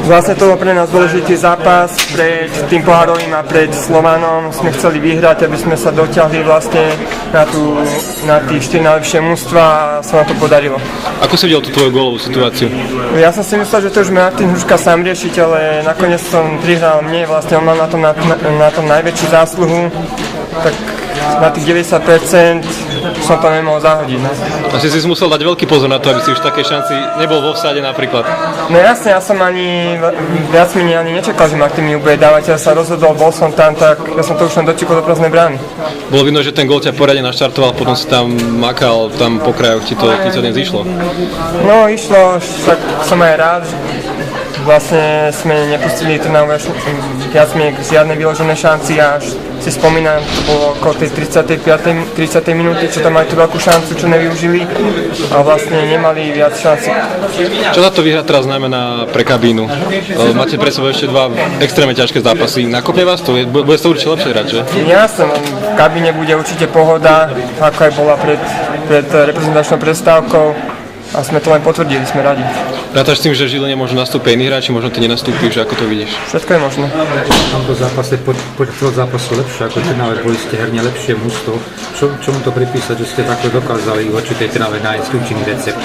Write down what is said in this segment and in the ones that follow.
Vlastne to bol pre nás dôležitý zápas pred tým pohárovým a pred Slovanom. Sme chceli vyhrať, aby sme sa dotiahli vlastne na tých 4 najlepšie mužstva a sa nám to podarilo. Ako si videl tú tvoju gólovú situáciu? Ja som si myslel, že to už Martin Hruška sám riešiť, ale nakoniec som prihral mne, vlastne on mal na tom najväčšiu zásluhu, tak na tých 90% som to nemohol zahodiť. No. Asi si musel dať veľký pozor na to, aby si už v takej šanci nebol vo vsade napríklad. No jasne, ja som viac menej ani nečakal, že Martin mi bude dávať, ja sa rozhodol, bol som tam, tak ja som to už len dočíkol do prázdnej brány. Bolo vidno, že ten gól ťa poriadne naštartoval, potom si tam makal, tam po krajoch ti to dnes išlo. No išlo, tak som aj rád, vlastne sme nepustili Trnavu viac menej žiadne vyložené šanci a si spomínam, to bolo okolo tej 30. minúty, čo tam mali tú veľkú šancu, čo nevyužili a vlastne nemali viac šanci. Čo táto výhra teraz znamená pre kabínu? Máte pre sebou ešte dva extrémne ťažké zápasy. Nakopne vás to? Bude to určite lepšie hrať, že? Jasne, v kabíne bude určite pohoda, ako aj bola pred reprezentačnou prestávkou. A sme to len potvrdili, sme radi. Rátaš s tým, že v Žiline môžu nastúpiť iní hráči, možno ty nenastúpiš, ako to vidíš? Všetko je možné. V tomto zápase počas toho zápasu lepšie ako Trnave, boli ste herne lepšie mužstvo. Čomu to pripísať, že ste takto dokázali voči tej Trnave nájsť účinný recept?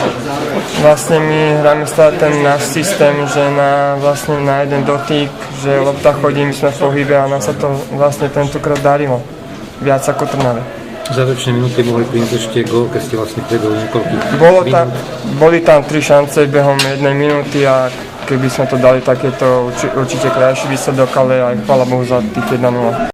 Vlastne my hráme stále ten náš systém, že na jeden dotyk, že lopta chodí, my sme v pohybe a nám sa to vlastne tentokrát darilo. Viac ako Trnave. Záverečné minúty mohli priniesť ešte gól, keď ste vlastne predali niekoľkých. Boli tam 3 šance behom 1 minúty a keby sme to dali, tak je to určite krajší výsledok, ale aj chvála Bohu za tých 1-0.